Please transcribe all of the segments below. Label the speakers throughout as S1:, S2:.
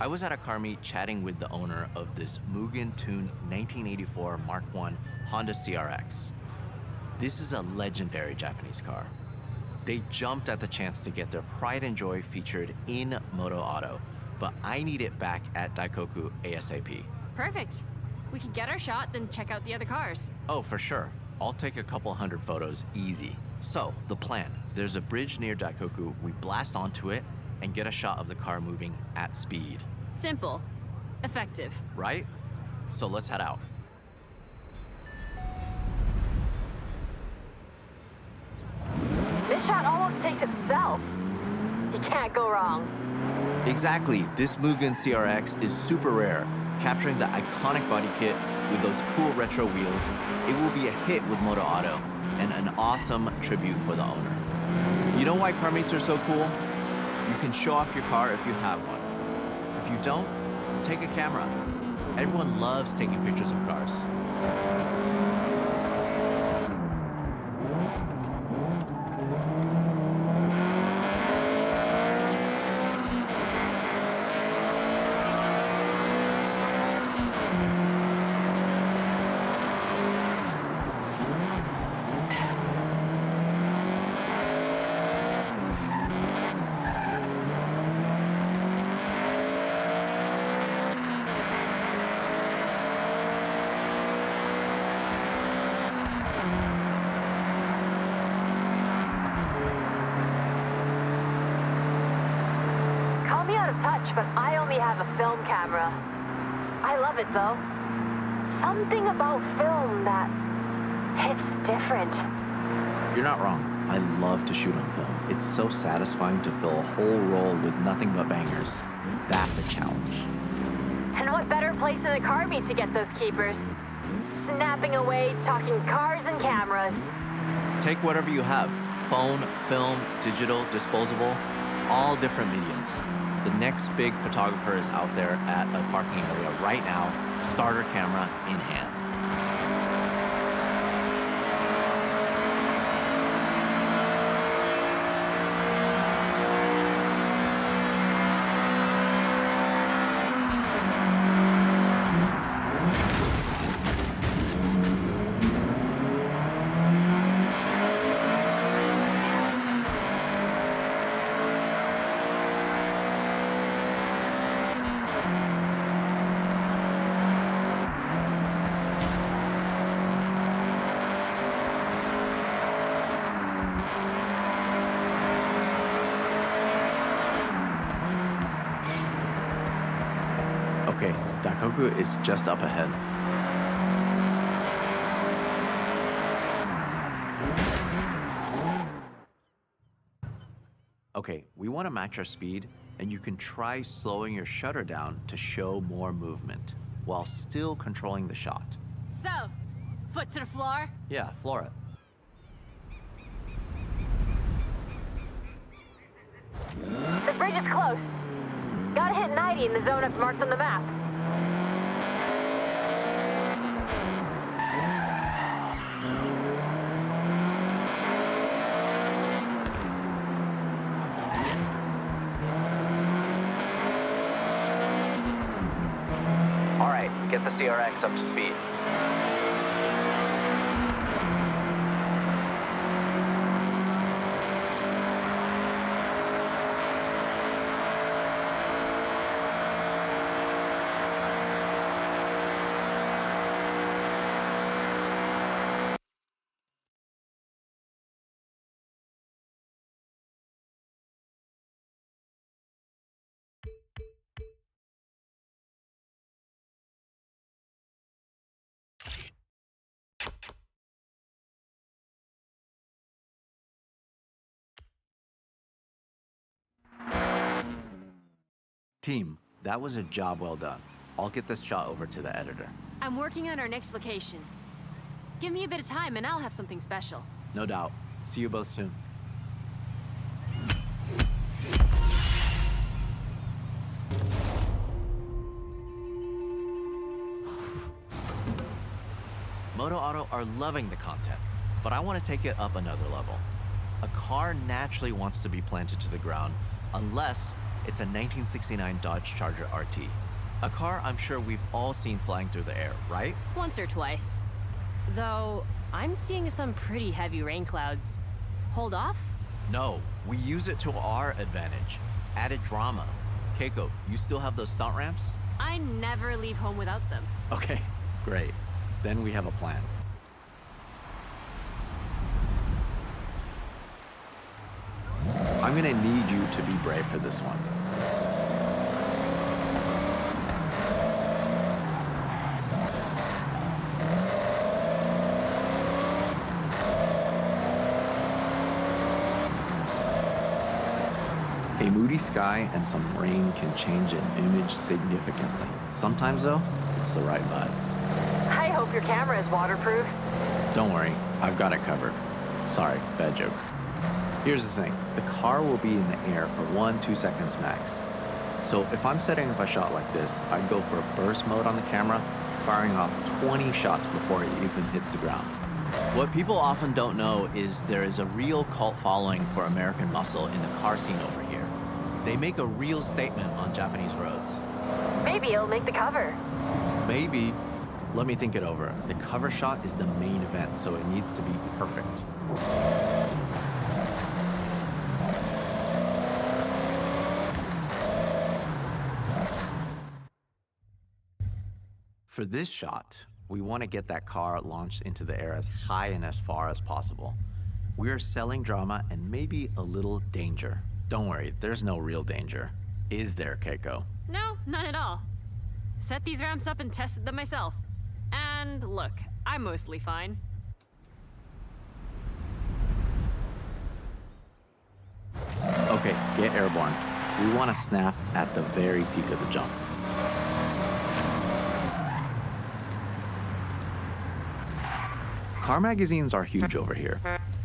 S1: I was at a car meet chatting with the owner of this Mugen-tuned 1984 Mark I Honda CRX. This is a legendary Japanese car. They jumped at the chance to get their pride and joy featured in Moto Auto, but I need it back at Daikoku ASAP.
S2: Perfect. We can get our shot, then check out the other cars.
S1: Oh, for sure. I'll take a couple hundred photos easy. So, the plan. There's a bridge near Daikoku. We blast onto it and get a shot of the car moving at speed.
S2: Simple. Effective.
S1: Right? So let's head out.
S3: This shot almost takes itself. You can't go wrong.
S1: Exactly. This Mugen CRX is super rare. Capturing the iconic body kit with those cool retro wheels, it will be a hit with Moto Auto and an awesome tribute for the owner. You know why car meets are so cool? You can show off your car if you have one. If you don't, take a camera. Everyone loves taking pictures of cars.
S3: Touch, but I only have a film camera. I love it though. Something about film that hits different.
S1: You're not wrong. I love to shoot on film. It's so satisfying to fill a whole roll with nothing but bangers. That's a challenge.
S3: And what better place in the car meet to get those keepers? Snapping away, talking cars and cameras.
S1: Take whatever you have. Phone, film, digital, disposable, all different mediums. The next big photographer is out there at a parking area right now, starter camera in hand. Okay, Daikoku is just up ahead. Okay, we want to match our speed, and you can try slowing your shutter down to show more movement, while still controlling the shot.
S2: So, foot to the floor?
S1: Yeah, floor it.
S3: The bridge is close. Gotta hit 90 in the zone I've marked on the map.
S1: All right, get the CRX up to speed. Team, that was a job well done. I'll get this shot over to the editor.
S2: I'm working on our next location. Give me a bit of time and I'll have something special.
S1: No doubt. See you both soon. Moto Auto are loving the content, but I want to take it up another level. A car naturally wants to be planted to the ground unless It's a 1969 Dodge Charger RT. A car I'm sure we've all seen flying through the air, right?
S2: Once or twice. Though, I'm seeing some pretty heavy rain clouds. Hold off?
S1: No, we use it to our advantage. Added drama. Keiko, you still have those stunt ramps?
S2: I never leave home without them.
S1: Okay, great. Then we have a plan. I'm gonna need you to be brave for this one. A moody sky and some rain can change an image significantly. Sometimes, though, it's the right vibe.
S3: I hope your camera is waterproof.
S1: Don't worry, I've got it covered. Sorry, bad joke. Here's the thing, the car will be in the air for 1-2 seconds max. So if I'm setting up a shot like this, I'd go for a burst mode on the camera, firing off 20 shots before it even hits the ground. What people often don't know is there is a real cult following for American muscle in the car scene over here. They make a real statement on Japanese roads.
S3: Maybe it'll make the cover.
S1: Maybe. Let me think it over. The cover shot is the main event, so it needs to be perfect. For this shot, we want to get that car launched into the air as high and as far as possible. We are selling drama and maybe a little danger. Don't worry, there's no real danger. Is there, Keiko?
S2: No, none at all. Set these ramps up and tested them myself. And look, I'm mostly fine.
S1: Okay, get airborne. We want to snap at the very peak of the jump. Car magazines are huge over here,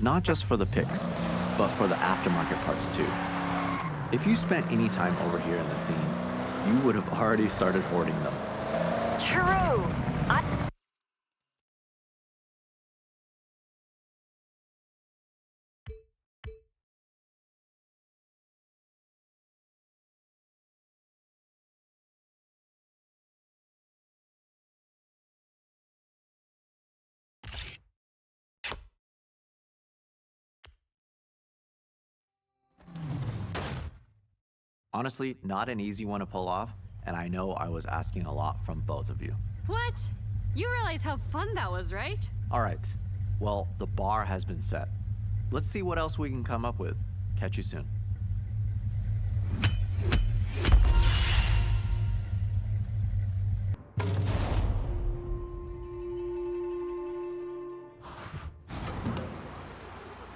S1: not just for the pics, but for the aftermarket parts too. If you spent any time over here in the scene, you would have already started hoarding them.
S3: True.
S1: Honestly, not an easy one to pull off, and I know I was asking a lot from both of you.
S2: What? You realize how fun that was, right?
S1: All right, well, the bar has been set. Let's see what else we can come up with. Catch you soon.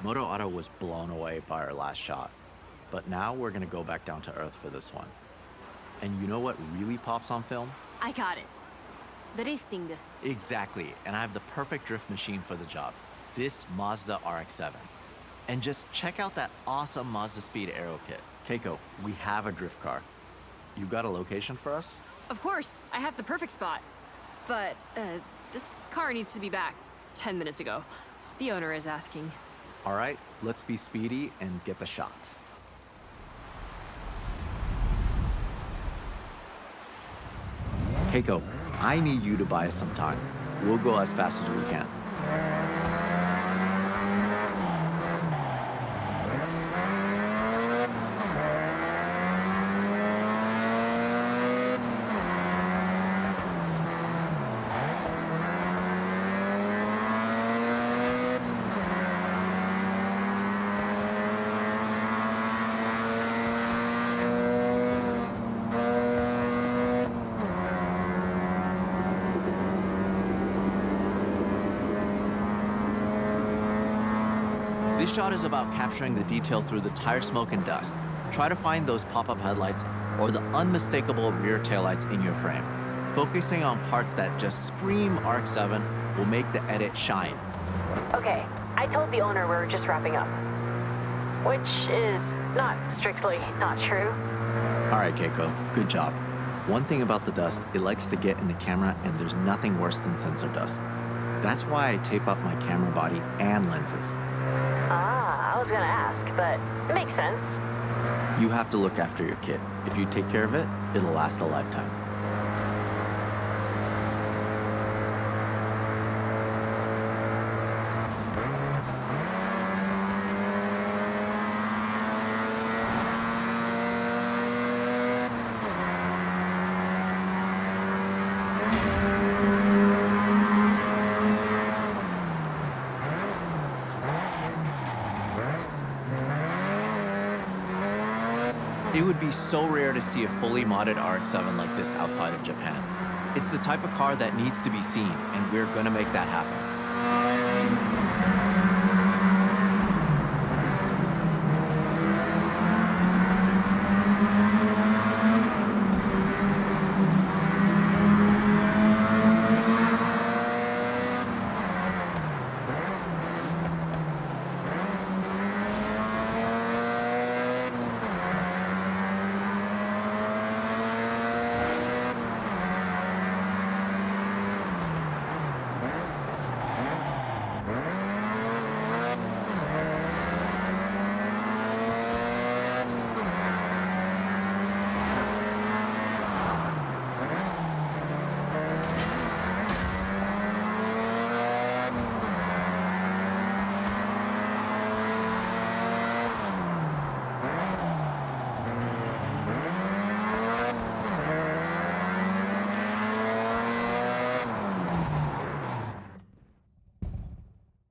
S1: Moto Auto was blown away by our last shot, but now we're gonna go back down to earth for this one. And you know what really pops on film?
S2: I got it. Drifting.
S1: Exactly, and I have the perfect drift machine for the job. This Mazda RX-7. And just check out that awesome Mazda Speed Aero kit. Keiko, we have a drift car. You got a location for us?
S2: Of course, I have the perfect spot. But, this car needs to be back 10 minutes ago. The owner is asking.
S1: All right, let's be speedy and get the shot. Keiko, I need you to buy us some time. We'll go as fast as we can. This shot is about capturing the detail through the tire smoke and dust. Try to find those pop-up headlights or the unmistakable rear taillights in your frame. Focusing on parts that just scream RX-7 will make the edit shine.
S3: Okay, I told the owner we're just wrapping up. Which is not strictly not true.
S1: All right, Keiko, good job. One thing about the dust, it likes to get in the camera, and there's nothing worse than sensor dust. That's why I tape up my camera body and lenses.
S3: Ah, I was gonna ask, but it makes sense.
S1: You have to look after your kit. If you take care of it, it'll last a lifetime. It would be so rare to see a fully modded RX-7 like this outside of Japan. It's the type of car that needs to be seen, and we're gonna make that happen.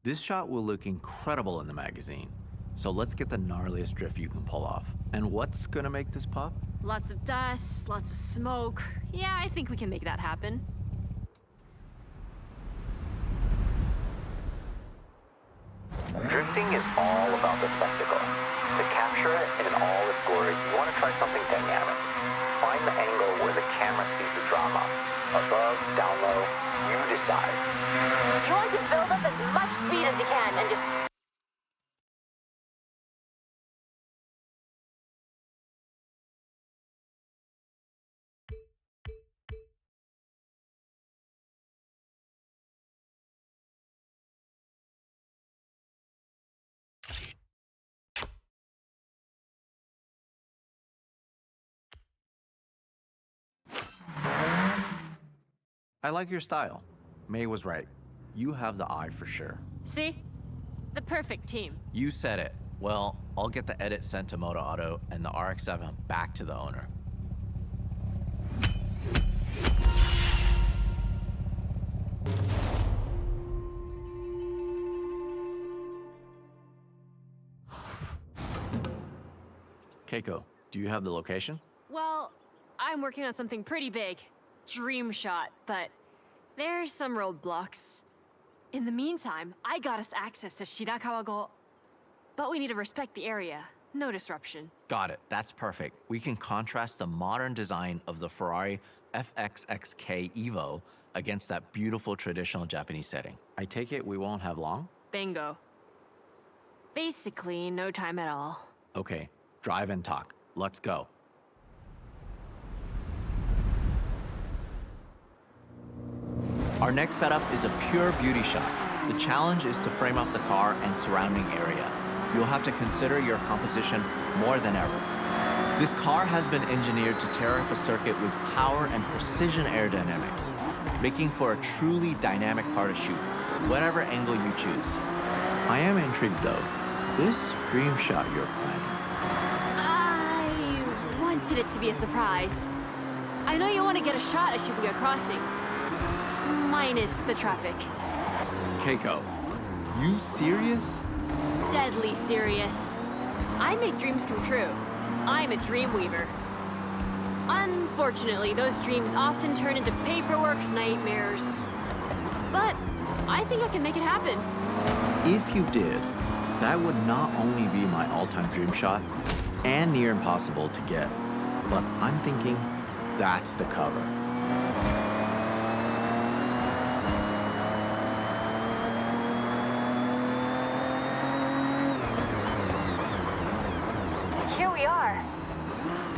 S1: This shot will look incredible in the magazine. So let's get the gnarliest drift you can pull off. And what's gonna make this pop?
S2: Lots of dust, lots of smoke. Yeah, I think we can make that happen.
S4: Drifting is all about the spectacle. To capture it in all its glory, you want to try something dynamic. Find the angle where the camera sees the drama. Above, down low, you decide.
S3: You want to build up as much speed as you can and just...
S1: I like your style. May was right. You have the eye for sure.
S2: See? The perfect team.
S1: You said it. Well, I'll get the edit sent to Moto Auto and the RX-7 back to the owner. Keiko, do you have the location?
S2: Well, I'm working on something pretty big. Dream shot, but there's some roadblocks. In the meantime, I got us access to Shirakawa-go. But we need to respect the area. No disruption.
S1: Got it. That's perfect. We can contrast the modern design of the Ferrari FXXK Evo against that beautiful traditional Japanese setting. I take it we won't have long?
S2: Bingo. Basically, no time at all.
S1: Okay, drive and talk. Let's go. Our next setup is a pure beauty shot. The challenge is to frame up the car and surrounding area. You'll have to consider your composition more than ever. This car has been engineered to tear up a circuit with power and precision aerodynamics, making for a truly dynamic car to shoot, whatever angle you choose. I am intrigued though. This dream shot you're planning.
S2: I wanted it to be a surprise. I know you want to get a shot at Shibuya Crossing. Minus the traffic.
S1: Keiko, you serious?
S2: Deadly serious. I make dreams come true. I'm a dream weaver. Unfortunately, those dreams often turn into paperwork nightmares. But I think I can make it happen.
S1: If you did, that would not only be my all-time dream shot and near impossible to get, but I'm thinking that's the cover.
S3: Here we are.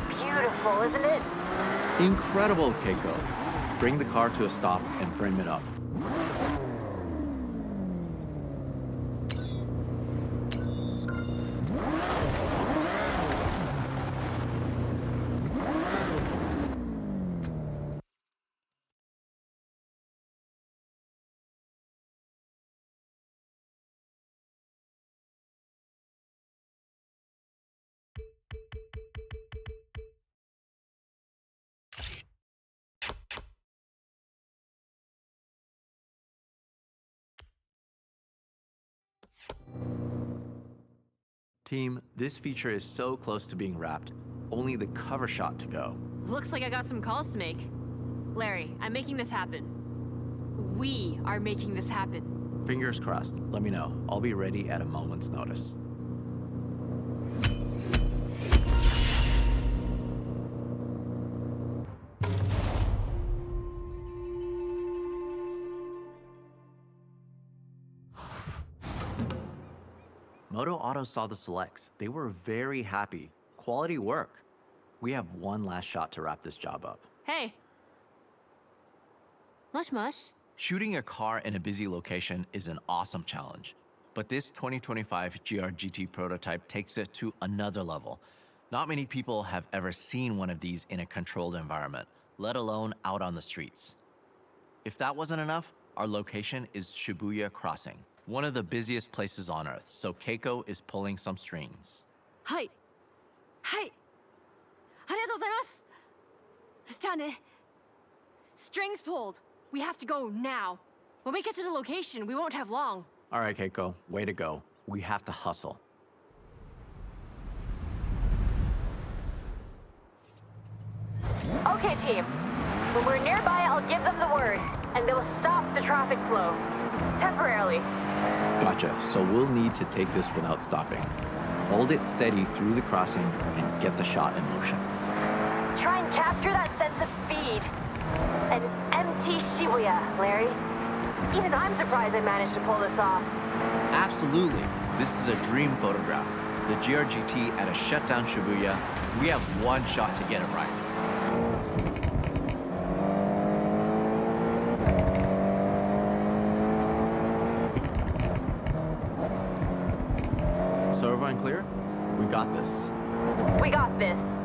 S3: Beautiful, isn't it?
S1: Incredible, Keiko. Bring the car to a stop and frame it up. Team, this feature is so close to being wrapped. Only the cover shot to go.
S2: Looks like I got some calls to make. Larry, I'm making this happen. We are making this happen.
S1: Fingers crossed. Let me know. I'll be ready at a moment's notice. Moto Auto saw the selects. They were very happy. Quality work. We have one last shot to wrap this job up.
S2: Hey. Mush mush.
S1: Shooting a car in a busy location is an awesome challenge, but this 2025 GR-GT prototype takes it to another level. Not many people have ever seen one of these in a controlled environment, let alone out on the streets. If that wasn't enough, our location is Shibuya Crossing, one of the busiest places on Earth, so Keiko is pulling some strings.
S2: Hi. Hi. ありがとうございます。じゃあね。Strings pulled. We have to go now. When we get to the location, we won't have long.
S1: All right, Keiko, way to go. We have to hustle.
S3: Okay, team. When we're nearby, I'll give them the word, and they'll stop the traffic flow. Temporarily.
S1: Gotcha, so we'll need to take this without stopping. Hold it steady through the crossing and get the shot in motion.
S3: Try and capture that sense of speed. An empty Shibuya, Larry. Even I'm surprised I managed to pull this off.
S1: Absolutely. This is a dream photograph. The GR-GT at a shutdown Shibuya. We have one shot to get it right. So everyone clear? We got this.
S3: We got this.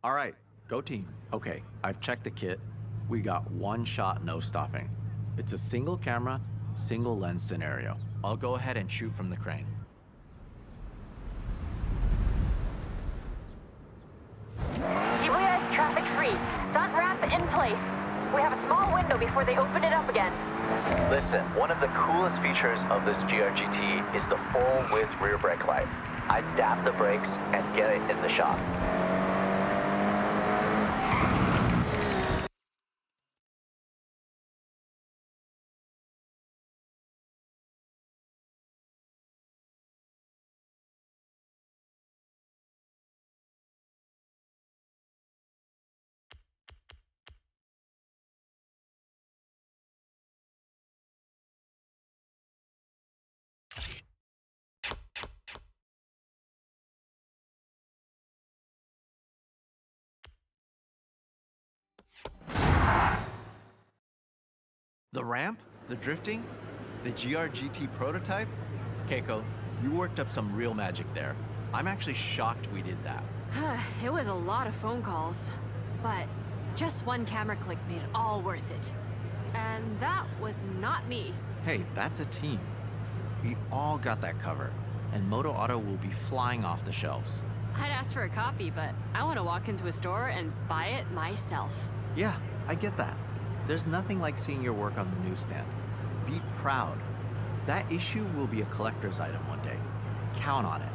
S1: All right, go team. Okay, I've checked the kit. We got one shot, no stopping. It's a single camera, single lens scenario. I'll go ahead and shoot from the crane.
S3: Shibuya is traffic-free. Stunt ramp in place. We have a small window before they open it up again.
S4: Listen, one of the coolest features of this GR-GT is the full-width rear brake light. I dab the brakes and get it in the shot.
S1: The ramp, the drifting, the GR-GT prototype? Keiko, you worked up some real magic there. I'm actually shocked we did that.
S2: It was a lot of phone calls, but just one camera click made it all worth it. And that was not me.
S1: Hey, that's a team. We all got that covered, and Moto Auto will be flying off the shelves.
S2: I'd ask for a copy, but I want to walk into a store and buy it myself.
S1: Yeah, I get that. There's nothing like seeing your work on the newsstand. Be proud. That issue will be a collector's item one day. Count on it.